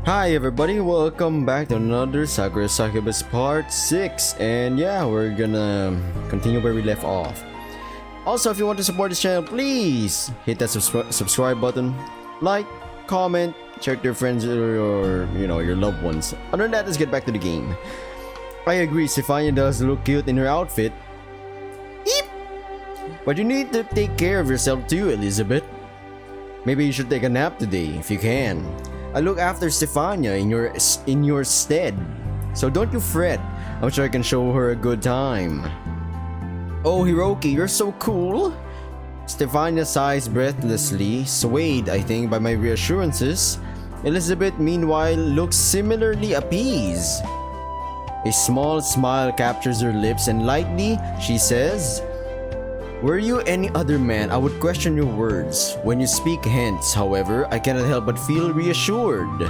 Hi everybody, welcome back to another Sakura Succubus part 6, and yeah, we're gonna continue where we left off. Also, if you want to support this channel, please hit that subscribe button, like, comment, share to your friends or your loved ones. Other than that, let's get back to the game. I agree, Stephania does look cute in her outfit. Eep! But you need to take care of yourself too, Elizabeth. Maybe you should take a nap today if you can. I look after Stephania in your stead, so don't you fret. I'm sure I can show her a good time. Oh Hiroki, you're so cool. Stephania sighs breathlessly, swayed I think by my reassurances. Elizabeth meanwhile looks similarly appeased. A small smile captures her lips and lightly she says, "Were you any other man, I would question your words. When you speak hence, however, I cannot help but feel reassured.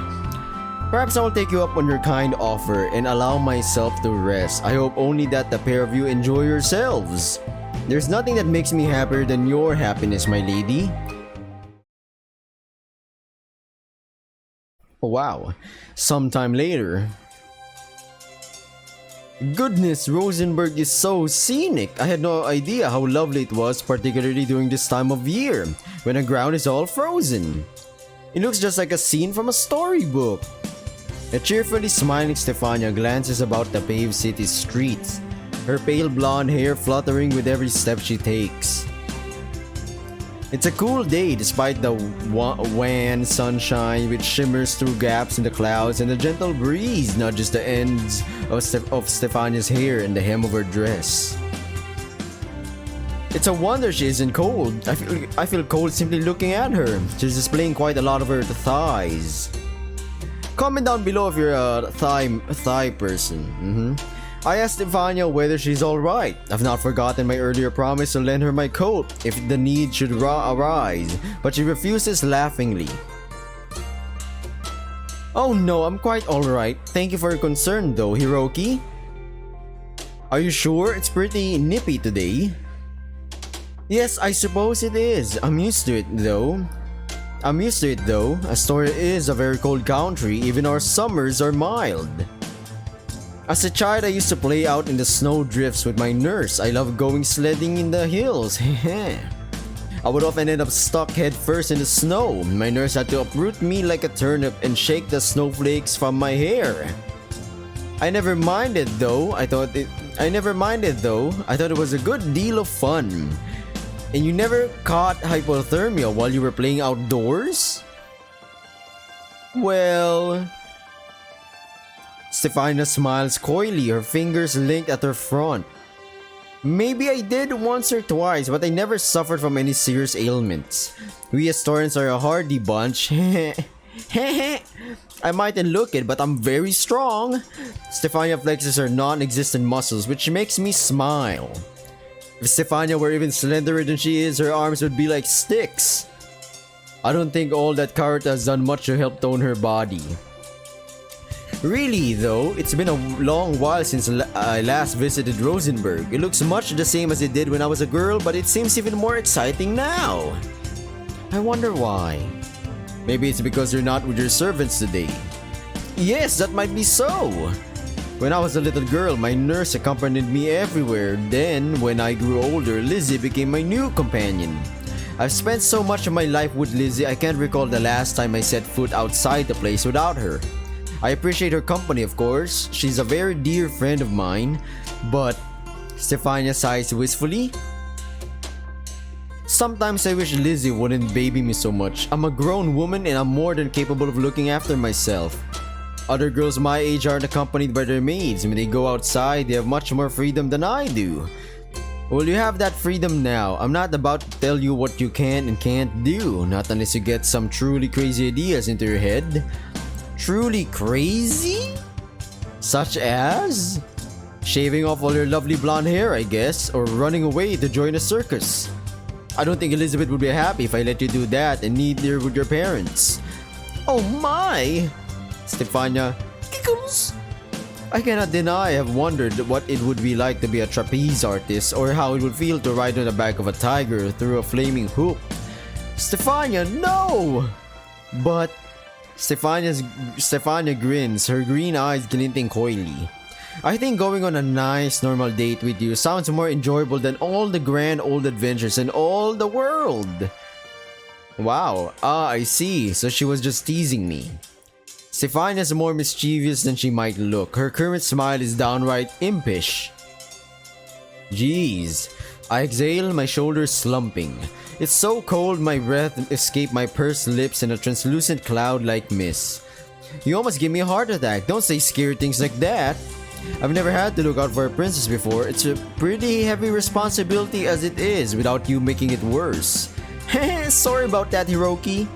Perhaps I will take you up on your kind offer and allow myself to rest. I hope only that the pair of you enjoy yourselves. There's nothing that makes me happier than your happiness, my lady." Oh, wow. Sometime later. Goodness, Rosenberg is so scenic. I had no idea how lovely it was, particularly during this time of year, when the ground is all frozen. It looks just like a scene from a storybook. A cheerfully smiling Stephania glances about the paved city streets, her pale blonde hair fluttering with every step she takes. It's a cool day despite the wan sunshine which shimmers through gaps in the clouds, and a gentle breeze nudges the ends of Stephania's hair and the hem of her dress. It's a wonder she isn't cold. I feel cold simply looking at her. She's displaying quite a lot of her thighs. Comment down below if you're a thigh person. I asked Stephania whether she's alright. I've not forgotten my earlier promise to lend her my coat if the need should arise, but she refuses laughingly. "Oh no, I'm quite alright. Thank you for your concern though, Hiroki." "Are you sure? It's pretty nippy today." "Yes, I suppose it is. I'm used to it though. Astoria is a very cold country. Even our summers are mild. As a child, I used to play out in the snow drifts with my nurse. I loved going sledding in the hills. I would often end up stuck head first in the snow. My nurse had to uproot me like a turnip and shake the snowflakes from my hair. I never minded though. I thought it was a good deal of fun. And you never caught hypothermia while you were playing outdoors?" Well... Stephania smiles coyly, her fingers linked at her front. "Maybe I did once or twice, but I never suffered from any serious ailments. We Astorians are a hardy bunch. I mightn't look it, but I'm very strong." Stephania flexes her non-existent muscles, which makes me smile. If Stephania were even slenderer than she is, her arms would be like sticks. I don't think all that karuta has done much to help tone her body. Really though, it's been a long while since I last visited Rosenberg. It looks much the same as it did when I was a girl, but it seems even more exciting now. I wonder why. Maybe it's because you're not with your servants today. Yes, that might be so. When I was a little girl, my nurse accompanied me everywhere. Then, when I grew older, Lizzie became my new companion. I've spent so much of my life with Lizzie, I can't recall the last time I set foot outside the place without her. I appreciate her company, of course. She's a very dear friend of mine. But... Stephania sighs wistfully. "Sometimes I wish Lizzie wouldn't baby me so much. I'm a grown woman and I'm more than capable of looking after myself. Other girls my age aren't accompanied by their maids. When they go outside, they have much more freedom than I do. Well, you have that freedom now. I'm not about to tell you what you can and can't do. Not unless you get some truly crazy ideas into your head." "Truly crazy? Such as? Shaving off all your lovely blonde hair, I guess, or running away to join a circus. I don't think Elizabeth would be happy if I let you do that, and neither would your parents." "Oh my!" Stephania giggles. I cannot deny I have wondered what it would be like to be a trapeze artist, or how it would feel to ride on the back of a tiger through a flaming hoop. "Stephania, no!" "But Stephania grins, her green eyes glinting coyly. I think going on a nice normal date with you sounds more enjoyable than all the grand old adventures in all the world. Wow, I see, so she was just teasing me. Stephania is more mischievous than she might look. Her current smile is downright impish. Jeez. I exhale, my shoulders slumping. It's so cold my breath escaped my pursed lips in a translucent cloud-like mist. You almost give me a heart attack. Don't say scary things like that. I've never had to look out for a princess before. It's a pretty heavy responsibility as it is without you making it worse. Sorry about that, Hiroki.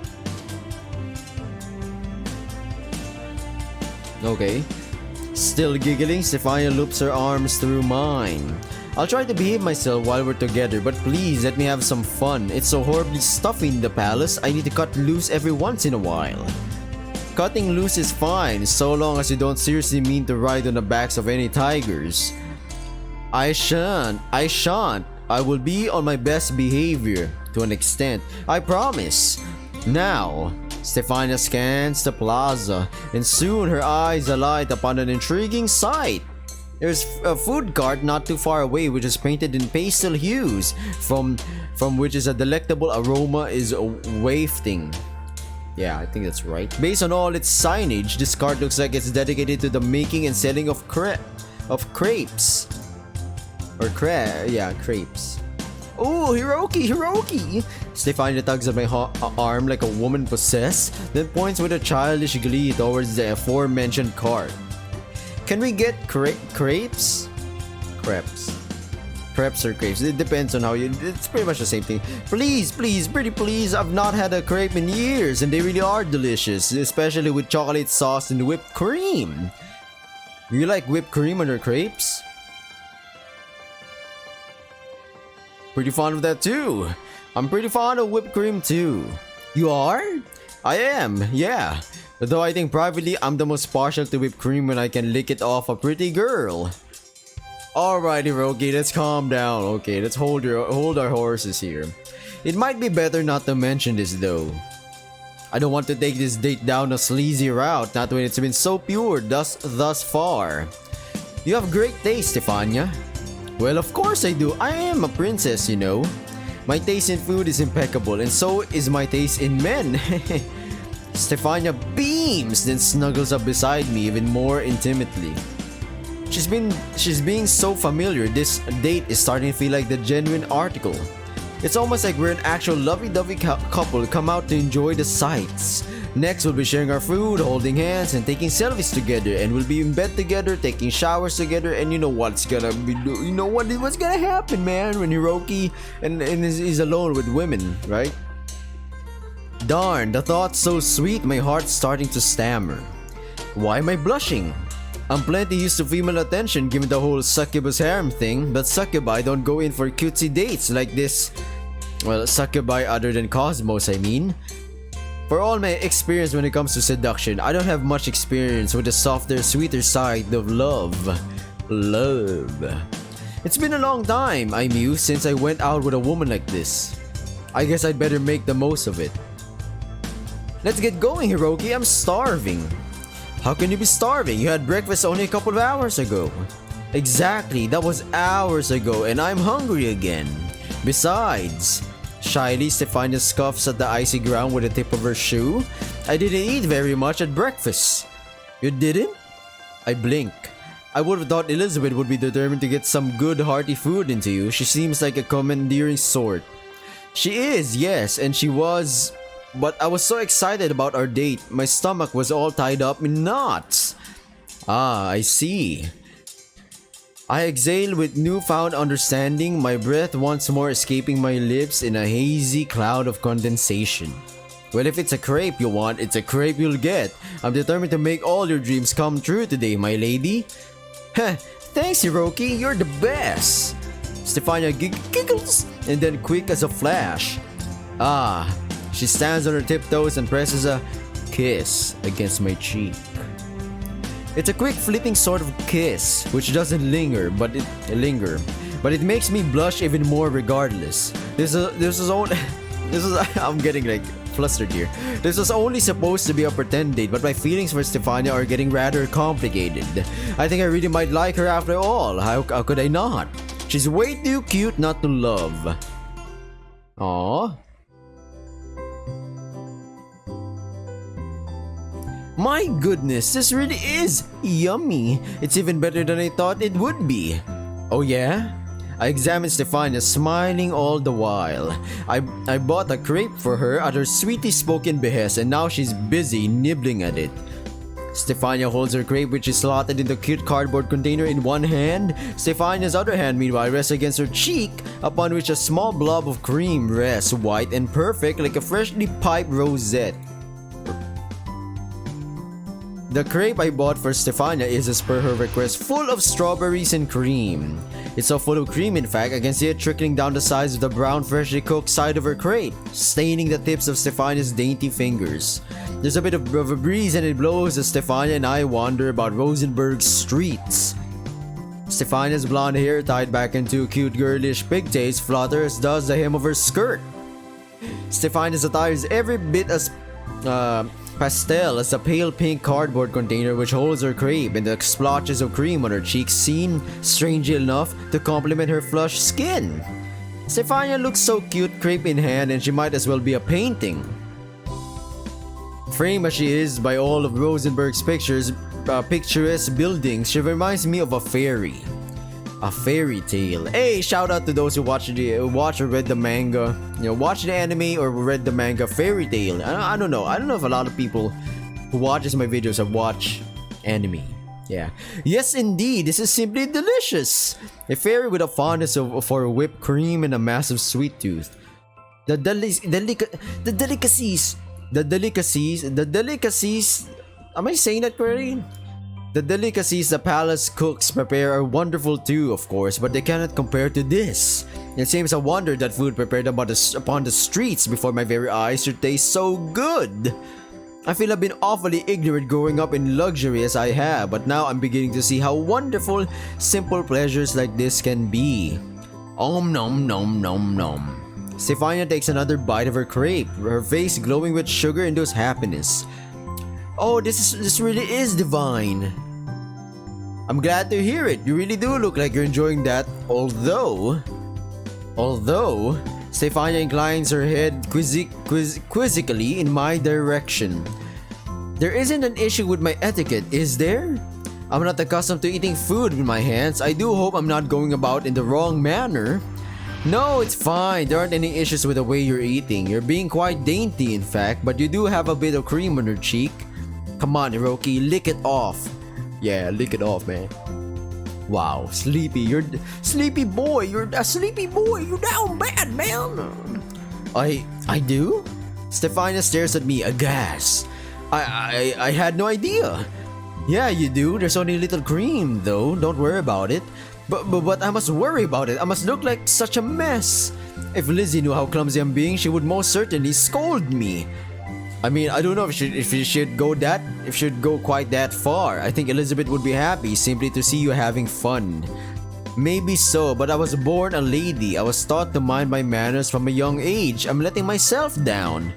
Okay. Still giggling, Stephania loops her arms through mine. I'll try to behave myself while we're together, but please let me have some fun. It's so horribly stuffy in the palace, I need to cut loose every once in a while. Cutting loose is fine, so long as you don't seriously mean to ride on the backs of any tigers. I shan't. I will be on my best behavior, to an extent, I promise. Now, Stephania scans the plaza, and soon her eyes alight upon an intriguing sight. There's a food cart not too far away which is painted in pastel hues, from which is a delectable aroma is wafting. Yeah, I think that's right. Based on all its signage, this cart looks like it's dedicated to the making and selling of crepes. Crepes. Oh, Hiroki! Stephania tugs at my arm like a woman possessed, then points with a childish glee towards the aforementioned cart. Can we get crepes? Crepes or crepes. It depends on how you... It's pretty much the same thing. Please, pretty please. I've not had a crepe in years and they really are delicious. Especially with chocolate sauce and whipped cream. Do you like whipped cream on your crepes? Pretty fond of that too. I'm pretty fond of whipped cream too. You are? I am, yeah. Though I think privately I'm the most partial to whipped cream when I can lick it off a pretty girl. Alright Hiroki, let's calm down. Okay, let's hold our horses here. It might be better not to mention this though. I don't want to take this date down a sleazy route, not when it's been so pure thus far. You have great taste, Stephania. Well, of course I do. I am a princess, you know. My taste in food is impeccable, and so is my taste in men. Stephania beams, then snuggles up beside me even more intimately. She's being so familiar, this date is starting to feel like the genuine article. It's almost like we're an actual lovey-dovey couple come out to enjoy the sights. Next, we'll be sharing our food, holding hands, and taking selfies together, and we'll be in bed together, taking showers together, and you know what's gonna happen, man, when Hiroki and is alone with women, right? Darn, the thought's so sweet, my heart's starting to stammer. Why am I blushing? I'm plenty used to female attention given the whole succubus harem thing, but succubi don't go in for cutesy dates like this. Well, succubi other than Cosmos, I mean. For all my experience when it comes to seduction, I don't have much experience with the softer, sweeter side of love. It's been a long time, I muse, since I went out with a woman like this. I guess I'd better make the most of it. Let's get going, Hiroki, I'm starving. How can you be starving? You had breakfast only a couple of hours ago. Exactly, that was hours ago and I'm hungry again. Besides, shyly, Stephania scuffs at the icy ground with the tip of her shoe. I didn't eat very much at breakfast. You didn't? I blink. I would have thought Elizabeth would be determined to get some good hearty food into you. She seems like a commandeering sort. She is, yes, and she was... But I was so excited about our date, my stomach was all tied up in knots. Ah, I see. I exhale with newfound understanding, my breath once more escaping my lips in a hazy cloud of condensation. Well, if it's a crepe you want, it's a crepe you'll get. I'm determined to make all your dreams come true today, my lady. Heh, thanks Hiroki, you're the best. Stephania giggles, and then quick as a flash. Ah, she stands on her tiptoes and presses a kiss against my cheek. It's a quick fleeting sort of kiss, which doesn't linger, but it makes me blush even more regardless. I'm getting like flustered here. This was only supposed to be a pretend date, but my feelings for Stephania are getting rather complicated. I think I really might like her after all. How could I not? She's way too cute not to love. Aww. My goodness, this really is yummy. It's even better than I thought it would be. Oh yeah? I examined Stephania, smiling all the while. I bought a crepe for her at her sweetly spoken behest, and now she's busy nibbling at it. Stephania holds her crepe, which is slotted in the cute cardboard container, in one hand. Stephania's other hand, meanwhile, rests against her cheek, upon which a small blob of cream rests, white and perfect like a freshly piped rosette. The crepe I bought for Stephania is, as per her request, full of strawberries and cream. It's so full of cream, in fact, I can see it trickling down the sides of the brown, freshly cooked side of her crepe, staining the tips of Stephania's dainty fingers. There's a bit of a breeze and it blows as Stephania and I wander about Rosenberg's streets. Stephania's blonde hair, tied back into cute girlish pigtails, flutters, does the hem of her skirt. Stephania's attire is every bit as pastel as the pale pink cardboard container which holds her crepe, and the splotches of cream on her cheeks seem, strangely enough, to complement her flushed skin. Stephania looks so cute, crepe in hand, and she might as well be a painting. Framed as she is by all of Rosenberg's picturesque buildings, she reminds me of a fairy. A fairy tale. Hey, shout out to those who watch or read the manga. Watch the anime or read the manga Fairy Tail. I don't know. I don't know if a lot of people who watches my videos have watched anime. Yeah. Yes, indeed. This is simply delicious. A fairy with a fondness for whipped cream and a massive sweet tooth. The delicacies. Am I saying that correctly? The delicacies the palace cooks prepare are wonderful too, of course, but they cannot compare to this. It seems a wonder that food prepared upon the streets before my very eyes should taste so good. I feel I've been awfully ignorant growing up in luxury as I have, but now I'm beginning to see how wonderful simple pleasures like this can be. Om nom nom nom nom. Stephania takes another bite of her crepe, her face glowing with sugar-induced happiness. Oh, this really is divine. I'm glad to hear it. You really do look like you're enjoying that, although, Stephania inclines her head quizzically in my direction. There isn't an issue with my etiquette, is there? I'm not accustomed to eating food with my hands. I do hope I'm not going about in the wrong manner. No, it's fine. There aren't any issues with the way you're eating. You're being quite dainty, in fact, but you do have a bit of cream on your cheek. Come on, Hiroki, lick it off. Yeah, lick it off, man. Wow, sleepy. You're sleepy boy. You're a sleepy boy. You're down bad, man. I do? Stephania stares at me aghast. I had no idea. Yeah, you do. There's only a little cream, though. Don't worry about it. But I must worry about it. I must look like such a mess. If Lizzie knew how clumsy I'm being, she would most certainly scold me. I mean, I don't know if she should go quite that far. I think Elizabeth would be happy simply to see you having fun. Maybe so, but I was born a lady. I was taught to mind my manners from a young age. I'm letting myself down.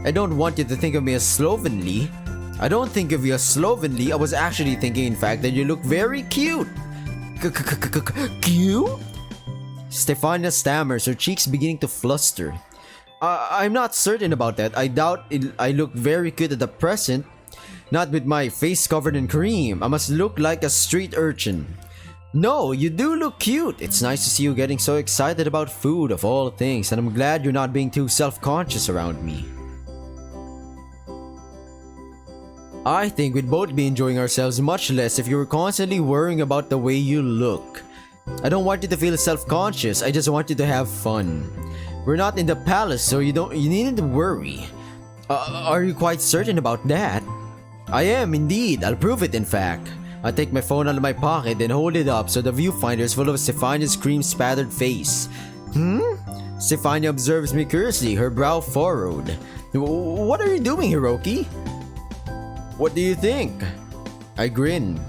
I don't want you to think of me as slovenly. I don't think of you as slovenly. I was actually thinking, in fact, that you look very cute. Cute? Stephania stammers, her cheeks beginning to fluster. I'm not certain about that. I doubt I look very cute at the present. Not with my face covered in cream. I must look like a street urchin. No, you do look cute. It's nice to see you getting so excited about food of all things, and I'm glad you're not being too self-conscious around me. I think we'd both be enjoying ourselves much less if you were constantly worrying about the way you look. I don't want you to feel self-conscious. I just want you to have fun. We're not in the palace, so you needn't worry. Are you quite certain about that? I am indeed. I'll prove it, in fact. I take my phone out of my pocket and hold it up so the viewfinder is full of Stephania's cream-spattered face. Stephania observes me curiously, her brow furrowed. What are you doing, Hiroki? What do you think? I grin.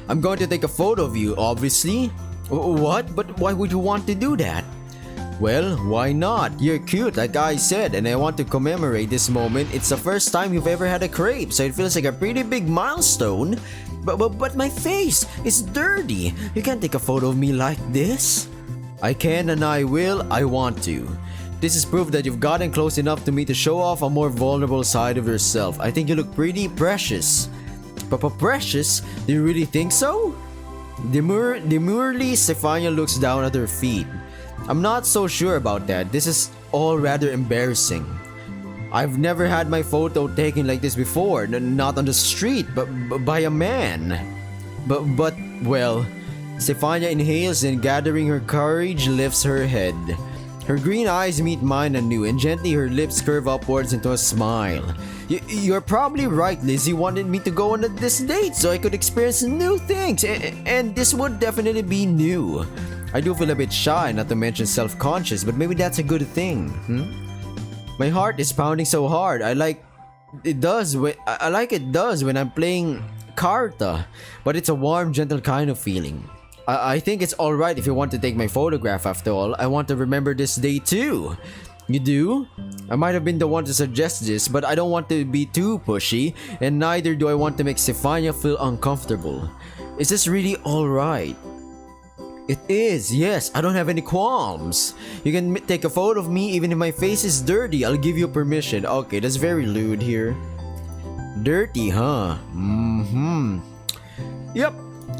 I'm going to take a photo of you, obviously. What? But why would you want to do that? Well, why not? You're cute like I said, and I want to commemorate this moment. It's the first time you've ever had a crepe, so it feels like a pretty big milestone. But my face is dirty. You can't take a photo of me like this. I can and I will. I want to. This is proof that you've gotten close enough to me to show off a more vulnerable side of yourself. I think you look pretty precious. Precious? Do you really think so? Demurely, Stephania looks down at her feet. I'm not so sure about that. This is all rather embarrassing. I've never had my photo taken like this before. Not on the street, but by a man. But well, Stephania inhales and gathering her courage lifts her head. Her green eyes meet mine anew and gently her lips curve upwards into a smile. You're probably right, Liz. You wanted me to go on this date so I could experience new things, and this would definitely be new. I do feel a bit shy, not to mention self-conscious, but maybe that's a good thing. My heart is pounding so hard. I like it does when I'm playing karuta, but it's a warm, gentle kind of feeling. I think it's alright if you want to take my photograph after all. I want to remember this day too. You do? I might have been the one to suggest this, but I don't want to be too pushy, and neither do I want to make Stephania feel uncomfortable. Is this really alright? It is, yes. I don't have any qualms. You can take a photo of me even if my face is dirty. I'll give you permission. Okay, that's very lewd here. Dirty, huh? Yep.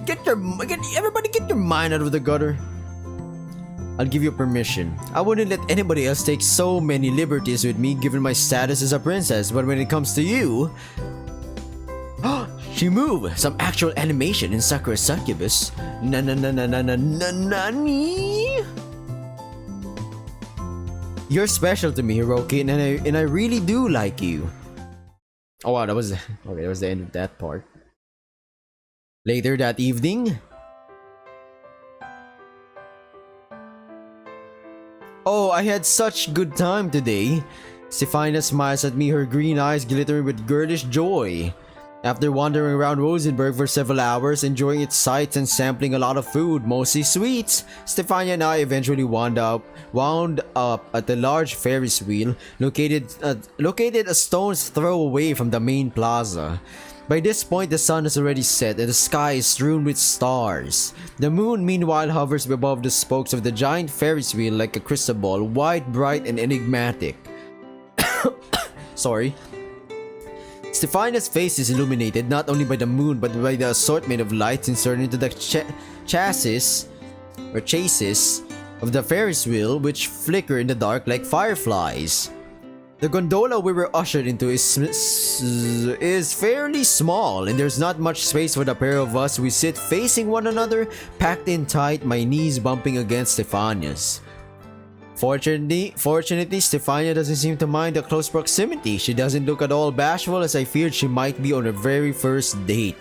Everybody get your mind out of the gutter. I'll give you permission. I wouldn't let anybody else take so many liberties with me given my status as a princess, but when it comes to you... She moved! Some actual animation in SakuraSuccubus. Nani? You're special to me, Hiroki, and I really do like you. Oh wow, that was the end of that part. Later that evening. Oh, I had such good time today. Stephania smiles at me, her green eyes glittering with girlish joy. After wandering around Rosenberg for several hours, enjoying its sights and sampling a lot of food, mostly sweets, Stephania and I eventually wound up at the large Ferris wheel located a stone's throw away from the main plaza. By this point, the sun has already set and the sky is strewn with stars. The moon, meanwhile, hovers above the spokes of the giant Ferris wheel like a crystal ball, wide, bright, and enigmatic. Sorry. Stephania's face is illuminated not only by the moon but by the assortment of lights inserted into the chassis of the Ferris wheel, which flicker in the dark like fireflies. The gondola we were ushered into is fairly small, and there's not much space for the pair of us. We sit facing one another, packed in tight, my knees bumping against Stephania's. Fortunately, Stephania doesn't seem to mind the close proximity. She doesn't look at all bashful, as I feared she might be on her very first date.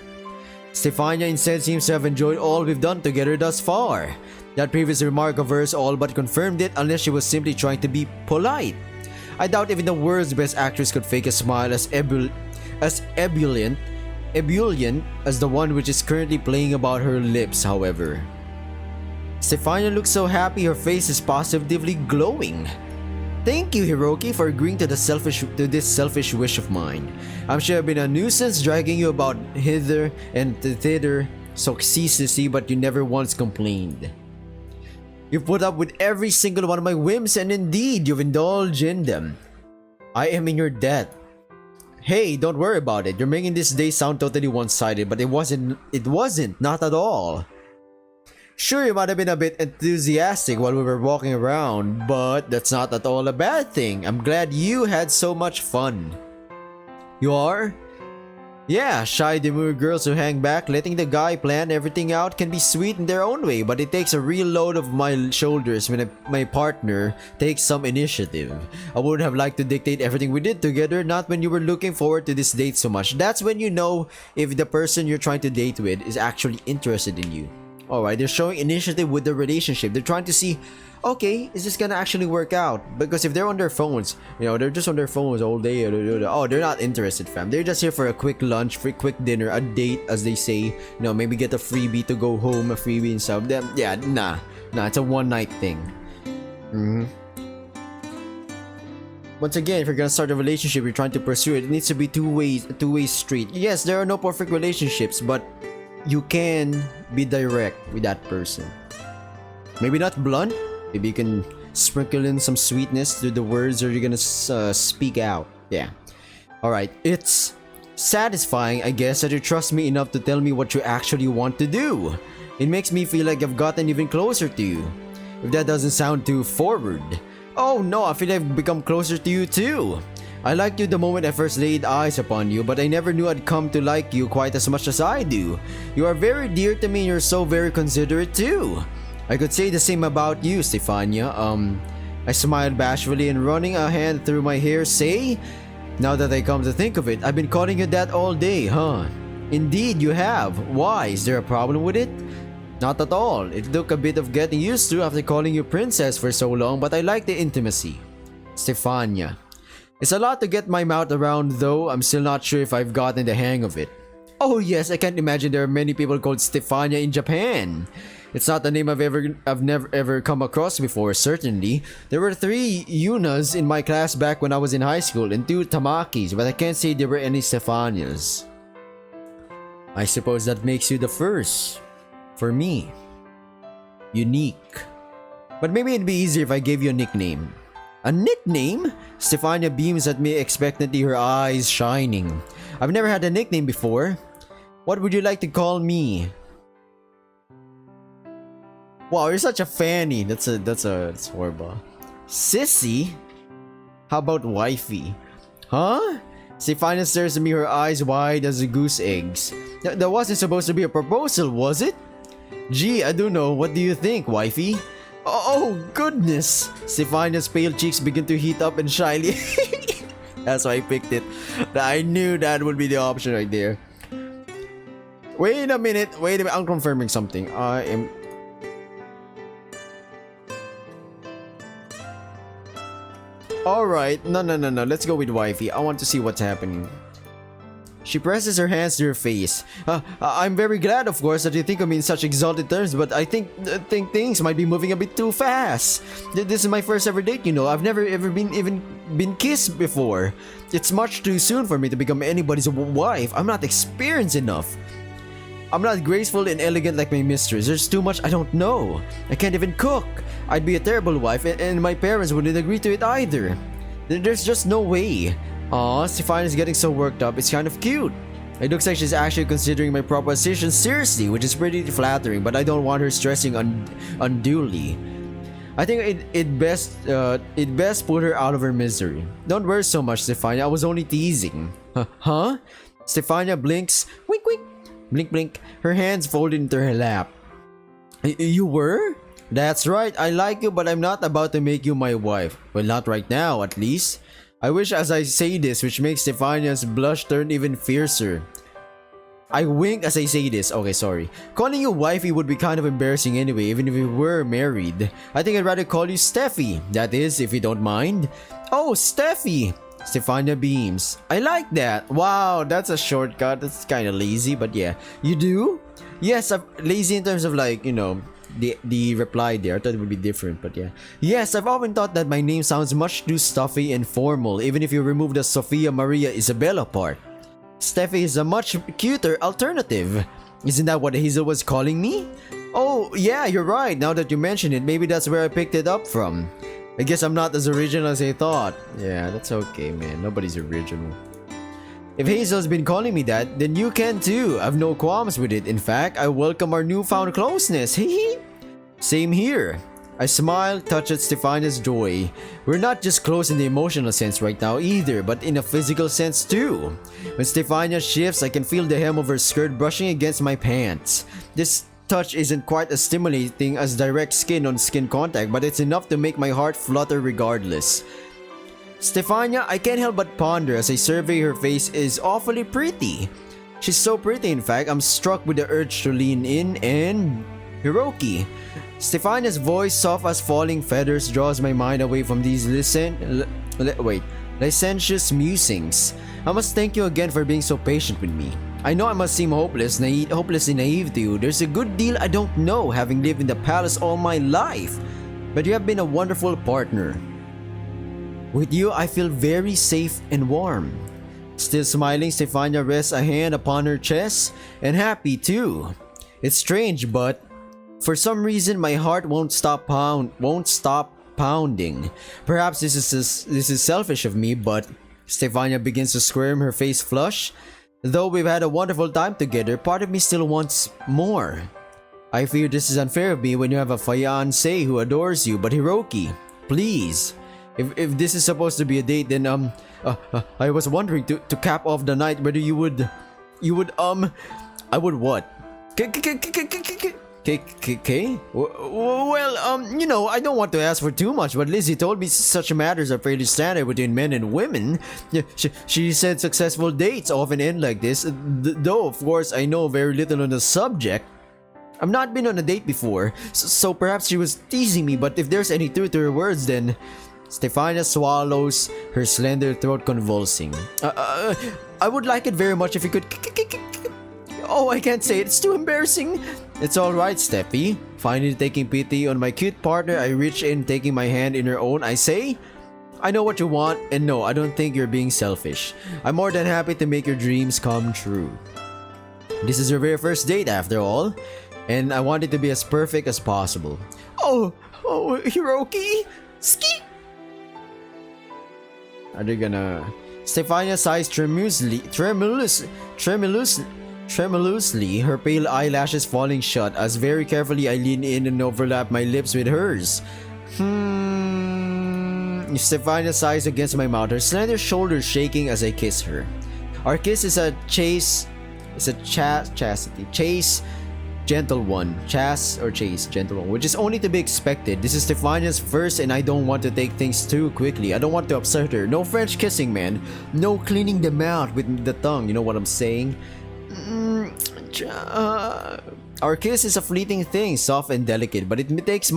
Stephania instead seems to have enjoyed all we've done together thus far. That previous remark of hers all but confirmed it, unless she was simply trying to be polite. I doubt even the world's best actress could fake a smile as ebullient as the one which is currently playing about her lips, however. Stephania looks so happy, her face is positively glowing. Thank you, Hiroki, for agreeing to this selfish wish of mine. I'm sure I've been a nuisance dragging you about hither and thither so ceaselessly, but you never once complained. You've put up with every single one of my whims, and indeed, you've indulged in them. I am in your debt. Hey, don't worry about it. You're making this day sound totally one-sided, but it wasn't, not at all. Sure, you might have been a bit enthusiastic while we were walking around, but that's not at all a bad thing. I'm glad you had so much fun. You are? Yeah, shy demure girls who hang back, letting the guy plan everything out can be sweet in their own way, but it takes a real load off my shoulders when my partner takes some initiative. I wouldn't have liked to dictate everything we did together, not when you were looking forward to this date so much. That's when you know if the person you're trying to date with is actually interested in you. Alright, they're showing initiative with the relationship. They're trying to see, okay, is this gonna actually work out? Because if they're on their phones, you know, they're just on their phones all day. Oh, they're not interested, fam. They're just here for a quick lunch, for a quick dinner, a date, as they say. You know, maybe get a freebie to go home, a freebie and stuff. Yeah, nah, it's a one-night thing. Once again, if you're gonna start a relationship, you're trying to pursue it, it needs to be a two-way street. Yes, there are no perfect relationships, but you can be direct with that person. Maybe not blunt. Maybe you can sprinkle in some sweetness to the words that you're gonna speak out. Yeah. Alright, it's satisfying, I guess, that you trust me enough to tell me what you actually want to do. It makes me feel like I've gotten even closer to you. If that doesn't sound too forward. Oh no, I feel I've become closer to you too. I liked you the moment I first laid eyes upon you, but I never knew I'd come to like you quite as much as I do. You are very dear to me and you're so very considerate too. I could say the same about you, Stephania. I smiled bashfully and running a hand through my hair, say, now that I come to think of it, I've been calling you that all day, huh? Indeed, you have. Why? Is there a problem with it? Not at all. It took a bit of getting used to after calling you princess for so long, but I like the intimacy. Stephania. It's a lot to get my mouth around, though. I'm still not sure if I've gotten the hang of it. Oh yes, I can't imagine there are many people called Stephania in Japan. It's not a name I've never ever come across before, certainly. There were 3 Yunas in my class back when I was in high school and 2 Tamakis, but I can't say there were any Stephanias. I suppose that makes you the first. For me. Unique. But maybe it'd be easier if I gave you a nickname. A nickname? Stephania beams at me expectantly, her eyes shining. I've never had a nickname before. What would you like to call me? Wow, you're such a fanny. That's horrible. Sissy? How about wifey? Huh? Stephania stares at me, her eyes wide as goose eggs. That wasn't supposed to be a proposal, was it? Gee, I don't know. What do you think, wifey? Oh, goodness! Stephania's pale cheeks begin to heat up and shyly. That's why I picked it. I knew that would be the option right there. Wait a minute. I'm confirming something. I am... Alright, no. Let's go with wifey. I want to see what's happening. She presses her hands to her face. I'm very glad, of course, that you think of me in such exalted terms, but I think things might be moving a bit too fast. This is my first ever date, you know. I've never ever been kissed before. It's much too soon for me to become anybody's wife. I'm not experienced enough. I'm not graceful and elegant like my mistress. There's too much I don't know. I can't even cook. I'd be a terrible wife, and my parents wouldn't agree to it either. There's just no way. Aw, Stephania's getting so worked up, it's kind of cute. It looks like she's actually considering my proposition seriously, which is pretty flattering, but I don't want her stressing unduly. I think it best put her out of her misery. Don't worry so much, Stephania, I was only teasing. Huh? Stephania blinks. Wink wink. Blink blink. Her hands folded into her lap. You were? That's right, I like you, but I'm not about to make you my wife. Well, not right now, at least. I wish as I say this, which makes Stephania's blush turn even fiercer. I wink as I say this. Okay, sorry. Calling you wifey would be kind of embarrassing anyway, even if we were married. I think I'd rather call you Steffi. That is, if you don't mind. Oh, Steffi! Stephania beams. I like that. Wow, that's a shortcut. That's kind of lazy, but yeah. You do? Yes, I'm lazy in terms of like, you know, the reply there. I thought it would be different, but yeah. Yes, I've often thought that my name sounds much too stuffy and formal, even if you remove the Sofia Maria Isabella part. Steffi is a much cuter alternative. Isn't that what Hazel was calling me? Oh, yeah, you're right. Now that you mention it, maybe that's where I picked it up from. I guess I'm not as original as I thought. Yeah, that's okay, man. Nobody's original. If Hazel's been calling me that, then you can too. I've no qualms with it. In fact, I welcome our newfound closeness. Hehe. Same here. I smile, touch at Stephania's joy. We're not just close in the emotional sense right now either, but in a physical sense too. When Stephania shifts, I can feel the hem of her skirt brushing against my pants. This touch isn't quite as stimulating as direct skin-on-skin contact, but it's enough to make my heart flutter regardless. Stephania, I can't help but ponder as I survey her face, is awfully pretty. She's so pretty, in fact, I'm struck with the urge to lean in and... Hiroki. Stephania's voice, soft as falling feathers, draws my mind away from these licentious musings. I must thank you again for being so patient with me. I know I must seem hopelessly naive to you. There's a good deal I don't know, having lived in the palace all my life. but you have been a wonderful partner. With you, I feel very safe and warm. Still smiling, Stephania rests a hand upon her chest, and happy too. It's strange, but for some reason my heart won't stop pounding. Perhaps this is selfish of me, but Stephania begins to squirm, her face flush. Though we've had a wonderful time together, part of me still wants more. I fear this is unfair of me when you have a fiancé who adores you, but Hiroki, please. If this is supposed to be a date, then I was wondering to cap off the night whether you would I would what? Well, you know, I don't want to ask for too much, but Lizzie told me such matters are fairly standard between men and women. She said successful dates often end like this, though of course I know very little on the subject. I've not been on a date before, so perhaps she was teasing me, but if there's any truth to her words, then... Stephania swallows, her slender throat convulsing. I would like it very much if you could... Oh, I can't say it, it's too embarrassing. It's alright, Steffi. Finally taking pity on my cute partner, I reach in, taking my hand in her own. I say, I know what you want, and no, I don't think you're being selfish. I'm more than happy to make your dreams come true. This is your very first date after all, and I want it to be as perfect as possible. Oh, Hiroki? Ski! Are they gonna... Stephania sighs tremulously, her pale eyelashes falling shut as very carefully I lean in and overlap my lips with hers. Stephania sighs against my mouth, her slender shoulders shaking as I kiss her. Our kiss is a chase, gentle one, gentle one, which is only to be expected. This is Stephania's first and I don't want to take things too quickly. I don't want to upset her. No French kissing, man. No cleaning the mouth with the tongue, you know what I'm saying? Our kiss is a fleeting thing, soft and delicate, but it makes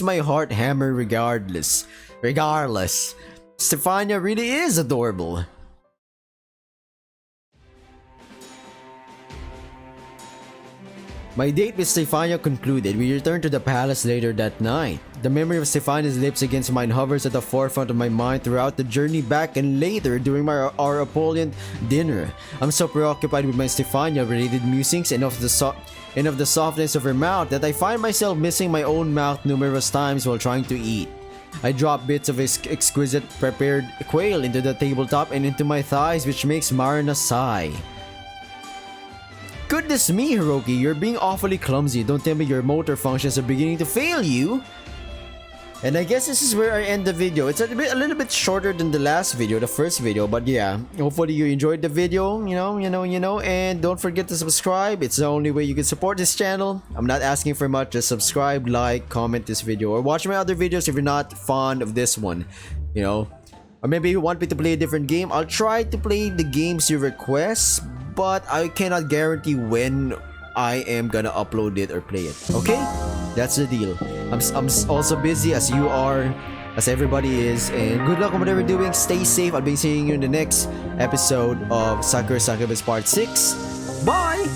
my heart hammer regardless. Stephania really is adorable. My date with Stephania concluded. We returned to the palace later that night. The memory of Stephania's lips against mine hovers at the forefront of my mind throughout the journey back and later during our ebullient dinner. I'm so preoccupied with my Stephania-related musings and of the softness of her mouth that I find myself missing my own mouth numerous times while trying to eat. I drop bits of exquisite prepared quail into the tabletop and into my thighs, which makes Marina sigh. Goodness me, Hiroki, you're being awfully clumsy. Don't tell me your motor functions are beginning to fail you. And I guess this is where I end the video. It's a little bit shorter than the last video, the first video, but yeah, hopefully you enjoyed the video, you know, and don't forget to subscribe. It's the only way you can support this channel. I'm not asking for much, just subscribe, like, comment this video, or watch my other videos if you're not fond of this one, you know. Or maybe you want me to play a different game. I'll try to play the games you request, but I cannot guarantee when I am gonna upload it or play it. Okay? That's the deal. I'm also busy as you are, as everybody is, and good luck on whatever you're doing. Stay safe. I'll be seeing you in the next episode of Sakura Succubus Part 6. Bye!